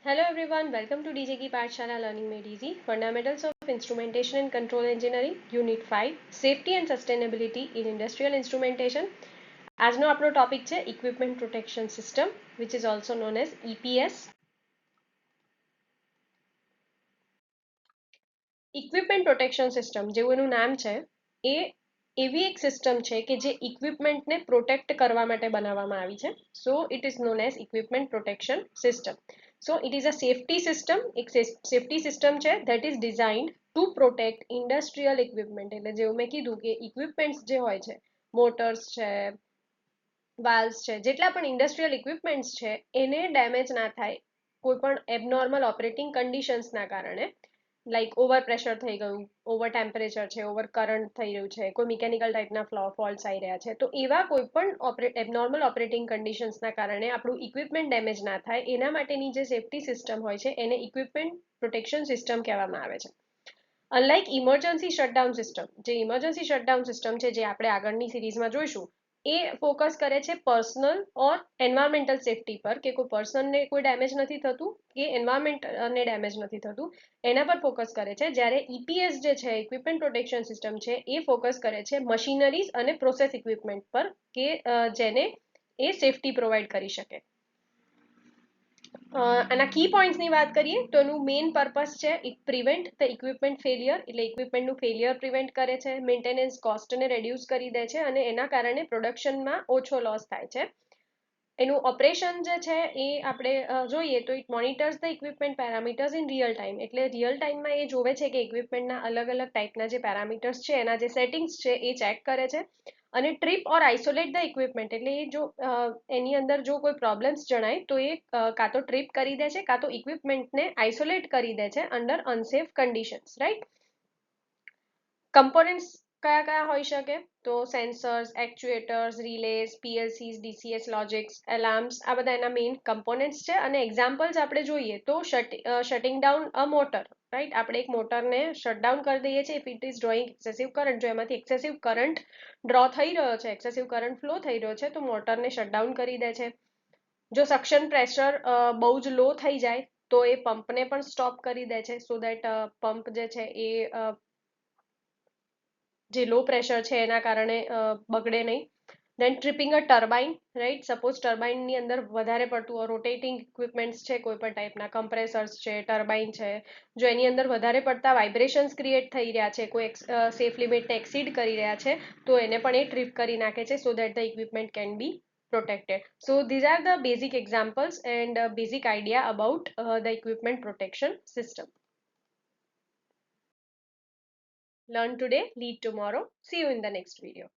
Hello everyone, welcome to DJK Pathshala Learning Made Easy, Fundamentals of Instrumentation and Control Engineering, Unit 5, Safety and Sustainability in Industrial Instrumentation. આજનો આપણો topic છે Equipment Protection System, which is also known as EPS. Equipment Protection System, જેવું એનું નામ છે, એ એવી એક system છે કે જે ઇક્વિપમેન્ટને પ્રોટેક્ટ કરવા માટે બનાવવામાં આવી છે. So it is known as equipment protection system. So it is a safety system, એક safety system છે that is designed to protect industrial equipment. એટલે જેવું મેં કીધું કે equipments જે હોય છે, motors છે, valves છે, જેટલા પણ industrial equipments છે એને ડેમેજ ના થાય કોઈ પણ abnormal operating conditions ના કારણે, લાઈક ઓવર પ્રેશર થઈ ગયું, ઓવર ટેમ્પરેચર છે, ઓવર કરંટ થઈ રહ્યું છે, કોઈ મિકેનિકલ ટાઈપના ફોલ્ટ્સ આવી રહ્યા છે, તો એવા કોઈ પણ એબનોર્મલ ઓપરેટિંગ કન્ડિશન્સના કારણે આપણું ઇક્વિપમેન્ટ ડેમેજ ના થાય એના માટેની જે સેફ્ટી સિસ્ટમ હોય છે એને ઇક્વિપમેન્ટ પ્રોટેક્શન સિસ્ટમ કહેવામાં આવે છે. અનલાઇક ઇમરજન્સી શટડાઉન સિસ્ટમ, જે ઇમરજન્સી શટડાઉન સિસ્ટમ છે જે આપણે આગળની સિરીઝમાં જોઈશું, એ ફોકસ કરે છે પર્સનલ ઓર એન્વાયરમેન્ટલ સેફ્ટી પર, કે કોઈ પર્સનને કોઈ ડેમેજ નથી થતું કે એન્વાયરમેન્ટને ડેમેજ નથી થતું, એના પર ફોકસ કરે છે. જ્યારે EPS જે છે, ઇક્વિપમેન્ટ પ્રોટેક્શન સિસ્ટમ છે, એ ફોકસ કરે છે મશીનરીઝ અને પ્રોસેસ ઇક્વિપમેન્ટ પર, કે જેને એ સેફ્ટી પ્રોવાઈડ કરી શકે. આના કી પોઈન્ટ્સની વાત કરીએ તો એનું મેઇન પર્પસ છે it prevent the equipment failure, એટલે ઇક્વિપમેન્ટનું ફેલિયર પ્રિવેન્ટ કરે છે, મેન્ટેનન્સ કોસ્ટને રેડ્યુસ કરી દે છે અને એના કારણે પ્રોડક્શનમાં ઓછો લોસ થાય છે. એનું ઓપરેશન જે છે એ આપણે જોઈએ તો it monitors the equipment parameters in real time, એટલે રિયલ ટાઈમમાં એ જોવે છે કે ઇક્વિપમેન્ટના અલગ અલગ ટાઈપના જે પેરામીટર્સ છે, એના જે સેટિંગ્સ છે એ ચેક કરે છે. અને trip or isolate the equipment, એટલે એ જો એની અંદર જો કોઈ પ્રોબ્લેમ્સ જણાય તો એ કાં તો ટ્રીપ કરી દે છે, કાં તો ઇક્વિપમેન્ટને આઇસોલેટ કરી દે છે under unsafe conditions, right. Components કયા કયા હોઈ શકે? તો sensors, actuators, relays, PLCs, DCS logics, alarms, આ બધા એના મેઇન કમ્પોનન્ટ્સ છે. અને એક્ઝામ્પલ્સ આપણે જોઈએ તો શટિંગ ડાઉન અ મોટર, રાઈટ. આપણે એક મોટરને શટડાઉન કરી દઈએ છીએ if it is drawing excessive current, જો એમાંથી એક્સેસિવ કરંટ ડ્રો થઈ રહ્યો છે, એક્સેસિવ કરંટ ફ્લો થઈ રહ્યો છે, તો મોટરને શટડાઉન કરી દે છે. જો સક્શન પ્રેશર બહુ જ લો થઈ જાય તો એ પંપને પણ સ્ટોપ કરી દે છે, સો દેટ પંપ જે છે એ જે લો પ્રેશર છે એના કારણે બગડે નહીં. દેન ટ્રિપિંગ અ ટર્બાઇન, રાઈટ. સપોઝ ટર્બાઇનની અંદર વધારે પડતું રોટેટિંગ ઇક્વિપમેન્ટ્સ છે, કોઈ પણ ટાઈપના કમ્પ્રેસર્સ છે, ટર્બાઇન છે, જો એની અંદર વધારે પડતા વાઇબ્રેશન્સ ક્રિએટ થઈ રહ્યા છે, કોઈ સેફ લિમિટને એક્સીડ કરી રહ્યા છે, તો એને પણ એ ટ્રીપ કરી નાખે છે, so that the equipment can be protected. So these are the basic examples and basic idea about the equipment protection system. Learn today, lead tomorrow. See you in the next video.